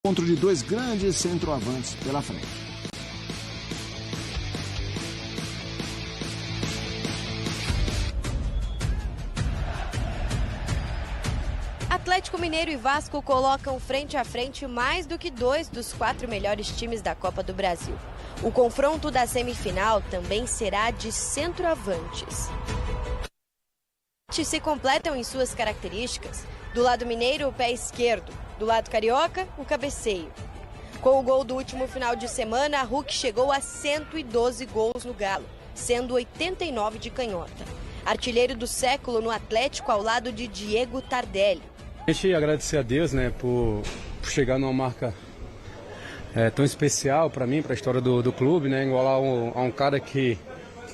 Encontro de dois grandes centroavantes pela frente. Atlético Mineiro e Vasco colocam frente a frente mais do que 2 dos 4 melhores times da Copa do Brasil. O confronto da semifinal também será de centroavantes. Se completam em suas características. Do lado mineiro, o pé esquerdo. Do lado carioca, o cabeceio. Com o gol do último final de semana, Hulk chegou a 112 gols no Galo, sendo 89 de canhota. Artilheiro do século no Atlético ao lado de Diego Tardelli. Deixa eu agradecer a Deus, por chegar numa marca tão especial para mim, para a história do clube, igualar a um cara que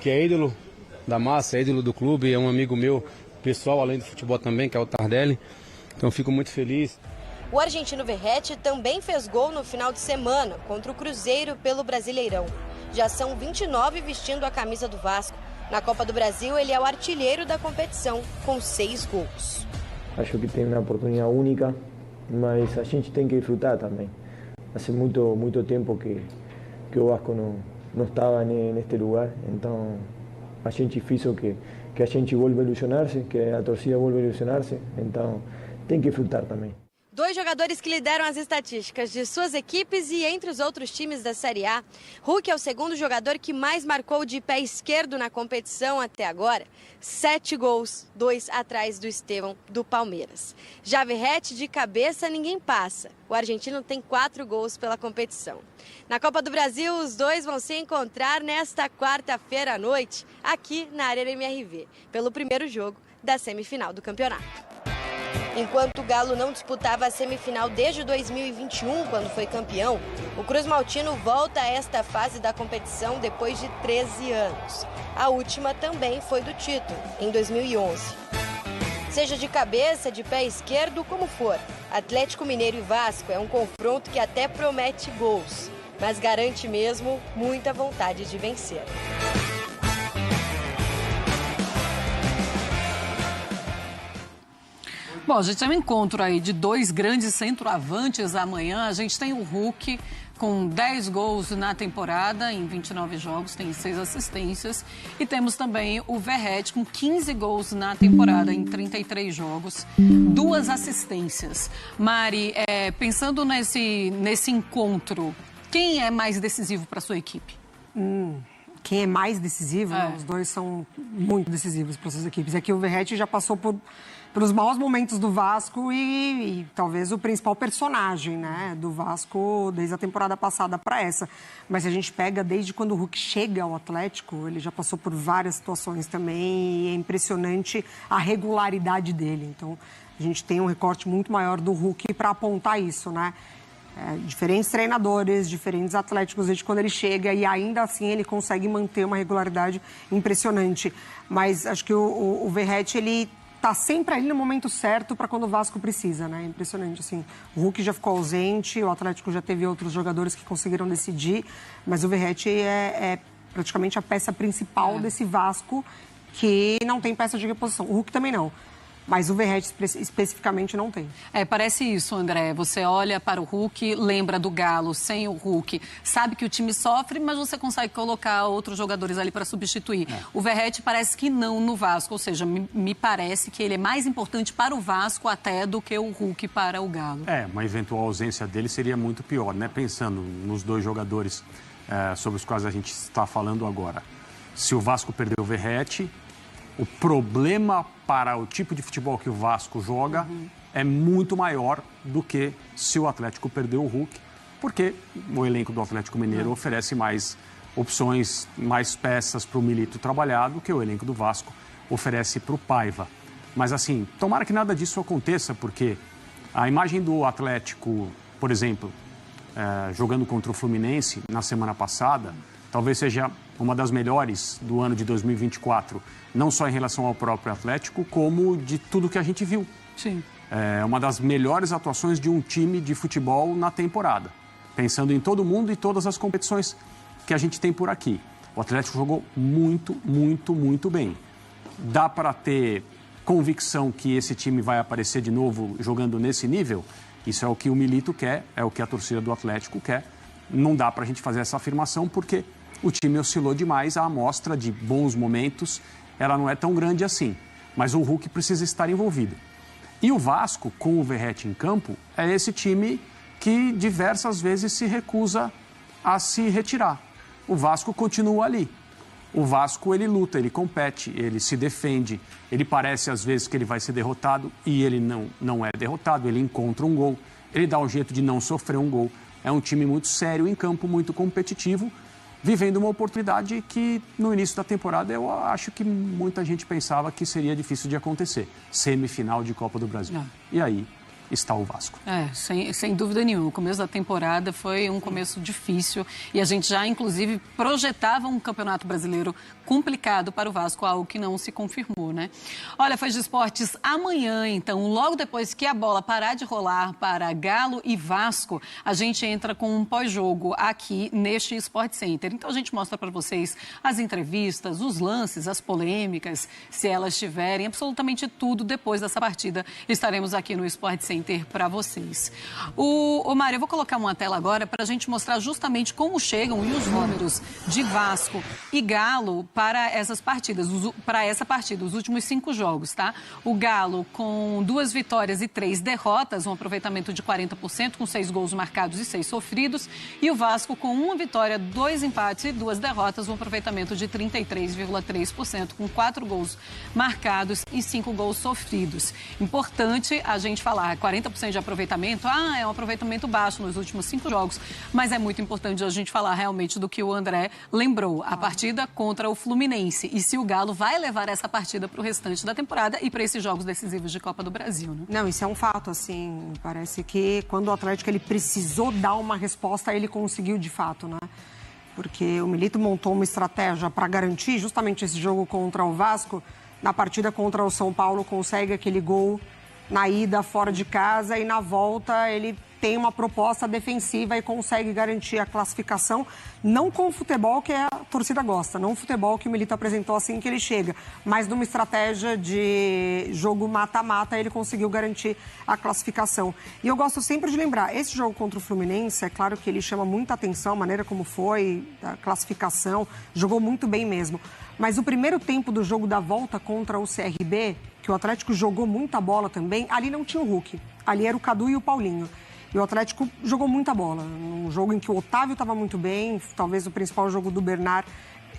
é ídolo da massa, é ídolo do clube, é um amigo meu pessoal, além do futebol também, que é o Tardelli. Então fico muito feliz. O argentino Verratti também fez gol no final de semana contra o Cruzeiro pelo Brasileirão. Já são 29 vestindo a camisa do Vasco. Na Copa do Brasil, ele é o artilheiro da competição, com 6 gols. Acho que tem uma oportunidade única, mas a gente tem que disfrutar também. Há muito tempo que o Vasco não estava neste lugar, então a gente fez que a gente volve a ilusionar-se, que a torcida volve a ilusionar-se, então tem que disfrutar também. 2 jogadores que lideram as estatísticas de suas equipes e entre os outros times da Série A. Hulk é o segundo jogador que mais marcou de pé esquerdo na competição até agora. 7 gols, 2 atrás do Estevão, do Palmeiras. Já Verratti, de cabeça, ninguém passa. O argentino tem 4 gols pela competição. Na Copa do Brasil, os dois vão se encontrar nesta quarta-feira à noite, aqui na Arena MRV, pelo primeiro jogo da semifinal do campeonato. Enquanto o Galo não disputava a semifinal desde 2021, quando foi campeão, o Cruz Maltino volta a esta fase da competição depois de 13 anos. A última também foi do título, em 2011. Seja de cabeça, de pé esquerdo, como for, Atlético Mineiro e Vasco é um confronto que até promete gols, mas garante mesmo muita vontade de vencer. Bom, a gente tem um encontro aí de 2 grandes centroavantes amanhã. A gente tem o Hulk com 10 gols na temporada, em 29 jogos, tem 6 assistências. E temos também o Verratti com 15 gols na temporada, em 33 jogos, 2 assistências. Mari, pensando nesse encontro, quem é mais decisivo para a sua equipe? Quem é mais decisivo? Os dois são muito decisivos para suas equipes. É que o Verratti já passou pelos maus momentos do Vasco e talvez o principal personagem, do Vasco desde a temporada passada para essa. Mas se a gente pega desde quando o Hulk chega ao Atlético, ele já passou por várias situações também e é impressionante a regularidade dele. Então, a gente tem um recorte muito maior do Hulk para apontar isso, diferentes treinadores, diferentes atléticos desde quando ele chega e ainda assim ele consegue manter uma regularidade impressionante. Mas acho que o Verratti, ele tá sempre ali no momento certo para quando o Vasco precisa, É impressionante, assim. O Hulk já ficou ausente, o Atlético já teve outros jogadores que conseguiram decidir, mas o Verratti é praticamente a peça principal desse Vasco, que não tem peça de reposição. O Hulk também não. Mas o Verratti especificamente não tem. Parece isso, André. Você olha para o Hulk, lembra do Galo sem o Hulk, sabe que o time sofre, mas você consegue colocar outros jogadores ali para substituir. O Verratti parece que não no Vasco, ou seja, me parece que ele é mais importante para o Vasco até do que o Hulk para o Galo. Uma eventual ausência dele seria muito pior, Pensando nos 2 jogadores sobre os quais a gente está falando agora. Se o Vasco perder o Verratti, o problema para o tipo de futebol que o Vasco joga é muito maior do que se o Atlético perder o Hulk, porque o elenco do Atlético Mineiro oferece mais opções, mais peças para o Milito trabalhar do que o elenco do Vasco oferece para o Paiva. Mas assim, tomara que nada disso aconteça, porque a imagem do Atlético, por exemplo, jogando contra o Fluminense na semana passada, talvez seja uma das melhores do ano de 2024, não só em relação ao próprio Atlético, como de tudo que a gente viu. Sim. É uma das melhores atuações de um time de futebol na temporada, pensando em todo mundo e todas as competições que a gente tem por aqui. O Atlético jogou muito, muito, muito bem. Dá para ter convicção que esse time vai aparecer de novo jogando nesse nível? Isso é o que o Milito quer, é o que a torcida do Atlético quer. Não dá para a gente fazer essa afirmação porque o time oscilou demais, a amostra de bons momentos, ela não é tão grande assim. Mas o Hulk precisa estar envolvido. E o Vasco, com o Verratti em campo, é esse time que diversas vezes se recusa a se retirar. O Vasco continua ali. O Vasco, ele luta, ele compete, ele se defende. Ele parece, às vezes, que ele vai ser derrotado e ele não é derrotado. Ele encontra um gol, ele dá um jeito de não sofrer um gol. É um time muito sério em campo, muito competitivo, vivendo uma oportunidade que, no início da temporada, eu acho que muita gente pensava que seria difícil de acontecer. Semifinal de Copa do Brasil. E aí está o Vasco. Sem dúvida nenhuma. O começo da temporada foi um começo difícil e a gente já, inclusive, projetava um campeonato brasileiro complicado para o Vasco, algo que não se confirmou, né? Olha, Fãs de Esportes, amanhã, então, logo depois que a bola parar de rolar para Galo e Vasco, a gente entra com um pós-jogo aqui neste Sport Center. Então, a gente mostra para vocês as entrevistas, os lances, as polêmicas, se elas tiverem, absolutamente tudo depois dessa partida. Estaremos aqui no Sport Center para vocês. Mário, eu vou colocar uma tela agora para a gente mostrar justamente como chegam e os números de Vasco e Galo para essas partidas, para essa partida, os últimos 5 jogos, tá? O Galo com 2 vitórias e 3 derrotas, um aproveitamento de 40%, com 6 gols marcados e 6 sofridos, e o Vasco com 1 vitória, 2 empates e 2 derrotas, um aproveitamento de 33,3%, com 4 gols marcados e 5 gols sofridos. Importante a gente falar, 40% de aproveitamento, é um aproveitamento baixo nos últimos 5 jogos, mas é muito importante a gente falar realmente do que o André lembrou, a partida contra o Fluminense, e se o Galo vai levar essa partida para o restante da temporada e para esses jogos decisivos de Copa do Brasil, né? Não, isso é um fato, assim, parece que quando o Atlético ele precisou dar uma resposta, ele conseguiu de fato, né? Porque o Milito montou uma estratégia para garantir justamente esse jogo contra o Vasco, na partida contra o São Paulo consegue aquele gol na ida fora de casa e na volta ele tem uma proposta defensiva e consegue garantir a classificação, não com o futebol que a torcida gosta, não o futebol que o Milito apresentou assim que ele chega, mas numa estratégia de jogo mata-mata ele conseguiu garantir a classificação. E eu gosto sempre de lembrar, esse jogo contra o Fluminense, é claro que ele chama muita atenção, a maneira como foi, a classificação, jogou muito bem mesmo. Mas o primeiro tempo do jogo da volta contra o CRB, que o Atlético jogou muita bola também, ali não tinha o Hulk, ali era o Cadu e o Paulinho. E o Atlético jogou muita bola, num jogo em que o Otávio estava muito bem, talvez o principal jogo do Bernard,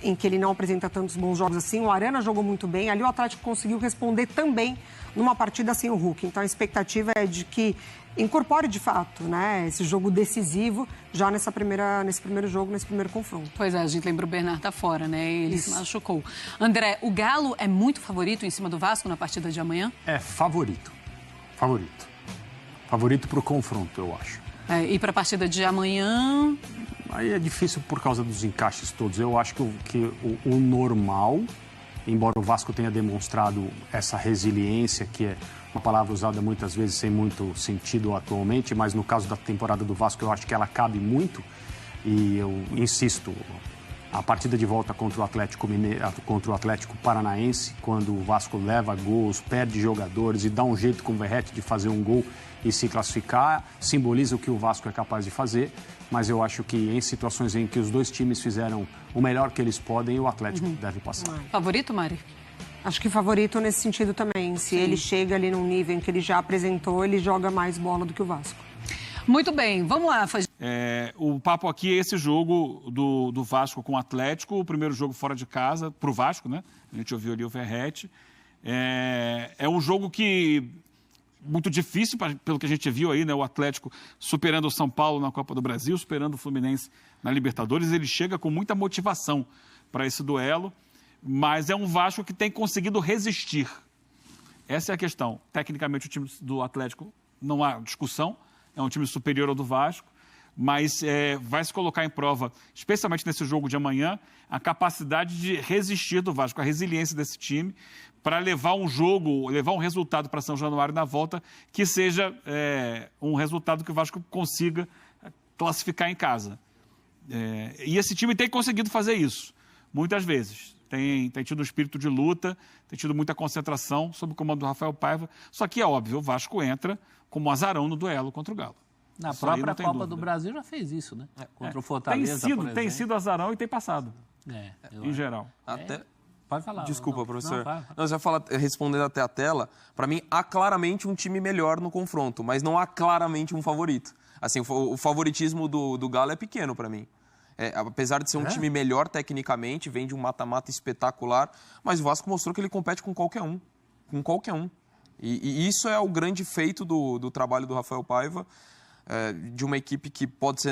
em que ele não apresenta tantos bons jogos assim, o Arana jogou muito bem, ali o Atlético conseguiu responder também numa partida sem o Hulk. Então a expectativa é de que incorpore de fato, né, esse jogo decisivo já nesse primeiro jogo, nesse primeiro confronto. Pois é, a gente lembra o Bernard tá fora, né? Ele se machucou. André, o Galo é muito favorito em cima do Vasco na partida de amanhã? É favorito. Favorito para o confronto, eu acho. E para a partida de amanhã? Aí é difícil por causa dos encaixes todos. Eu acho que o normal, embora o Vasco tenha demonstrado essa resiliência, que é uma palavra usada muitas vezes sem muito sentido atualmente, mas no caso da temporada do Vasco eu acho que ela cabe muito. E eu insisto, a partida de volta contra o Atlético Paranaense, quando o Vasco leva gols, perde jogadores e dá um jeito com o Verratti de fazer um gol e se classificar, simboliza o que o Vasco é capaz de fazer, mas eu acho que em situações em que os dois times fizeram o melhor que eles podem, o Atlético deve passar. Favorito, Mari? Acho que favorito nesse sentido também. Se ele chega ali num nível em que ele já apresentou, ele joga mais bola do que o Vasco. Muito bem, vamos lá, Faz. O papo aqui é esse jogo do Vasco com o Atlético, o primeiro jogo fora de casa, pro Vasco, né? A gente ouviu ali o Verratti. É um jogo que muito difícil, pelo que a gente viu aí, né? O Atlético superando o São Paulo na Copa do Brasil, superando o Fluminense na Libertadores. Ele chega com muita motivação para esse duelo, mas é um Vasco que tem conseguido resistir. Essa é a questão. Tecnicamente, o time do Atlético não há discussão, é um time superior ao do Vasco, mas vai se colocar em prova, especialmente nesse jogo de amanhã, a capacidade de resistir do Vasco, a resiliência desse time, para levar um resultado para São Januário na volta, que seja um resultado que o Vasco consiga classificar em casa. E esse time tem conseguido fazer isso, muitas vezes. tem tido um espírito de luta, tem tido muita concentração sob o comando do Rafael Paiva. Só que é óbvio, o Vasco entra como azarão no duelo contra o Galo. Na Isso aí própria não tem Copa dúvida. do Brasil já fez isso, né? Contra o Fortaleza, Tem sido azarão e tem passado, em geral. Até... Pode falar. Desculpa, professor. Não, você vai falar, respondendo até a tela, para mim há claramente um time melhor no confronto, mas não há claramente um favorito. Assim, o favoritismo do Galo é pequeno para mim. Apesar de ser um time melhor tecnicamente, vem de um mata-mata espetacular, mas o Vasco mostrou que ele compete com qualquer um. Com qualquer um. E isso é o grande feito do trabalho do Rafael Paiva, de uma equipe que pode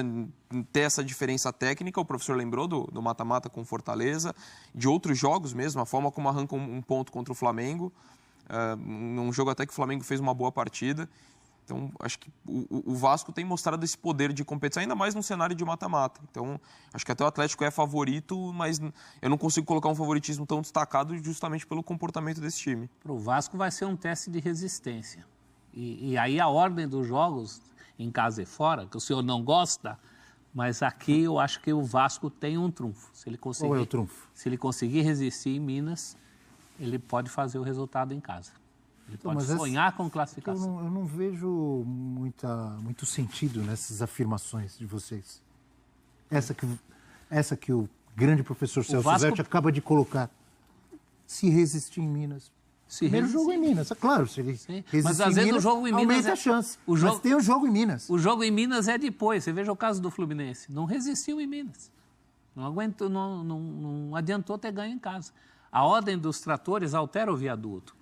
ter essa diferença técnica, o professor lembrou do mata-mata com Fortaleza, de outros jogos mesmo, a forma como arranca um ponto contra o Flamengo, num jogo até que o Flamengo fez uma boa partida. Então, acho que o Vasco tem mostrado esse poder de competição, ainda mais num cenário de mata-mata. Então, acho que até o Atlético é favorito, mas eu não consigo colocar um favoritismo tão destacado justamente pelo comportamento desse time. para o Vasco vai ser um teste de resistência. E aí a ordem dos jogos, em casa e fora, que o senhor não gosta, mas aqui eu acho que o Vasco tem um trunfo. Se ele conseguir, Qual é o trunfo? Se ele conseguir resistir em Minas, ele pode fazer o resultado em casa. Ele pode sonhar com classificação. Eu não vejo muito sentido nessas afirmações de vocês. Essa que o grande professor Celso Zete acaba de colocar. Se resistir em Minas. Primeiro jogo em Minas, é claro. Se ele resistir mas às vezes o jogo em Minas aumenta a chance. Mas tem o jogo em Minas. O jogo em Minas é depois. Você veja o caso do Fluminense. Não resistiu em Minas. Não aguentou, não adiantou ter ganho em casa. A ordem dos tratores altera o viaduto.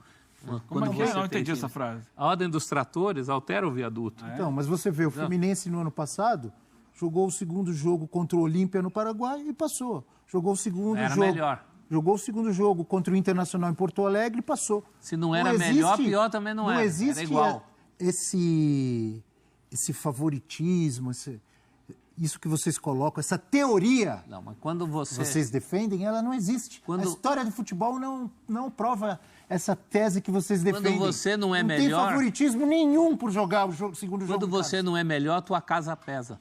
Como é que é? Não entendi essa frase. A ordem dos tratores altera o viaduto. Então, mas você vê, o Fluminense no ano passado jogou o segundo jogo contra o Olímpia no Paraguai e passou. Jogou o segundo Era jogo. melhor. Jogou o segundo jogo contra o Internacional em Porto Alegre e passou. Se não era melhor, pior também não era. Não existe era igual. Esse favoritismo, isso que vocês colocam, essa teoria não, mas quando vocês defendem, ela não existe. A história do futebol não prova essa tese que vocês defendem. Quando você não é melhor... Não tem favoritismo nenhum por jogar o segundo jogo. Quando você não é melhor, tua casa pesa.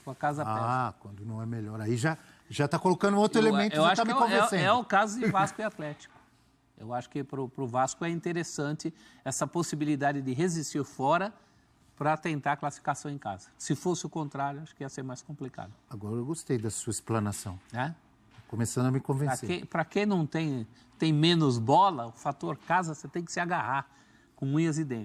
Tua casa pesa. Ah, quando não é melhor. Aí já está colocando outro elemento, já está me convencendo. É o caso de Vasco e Atlético. Eu acho que para o Vasco é interessante essa possibilidade de resistir fora para tentar a classificação em casa. Se fosse o contrário, acho que ia ser mais complicado. Agora eu gostei da sua explanação. É? Começando a me convencer. Para quem não tem menos bola, o fator casa, você tem que se agarrar com unhas e dentes.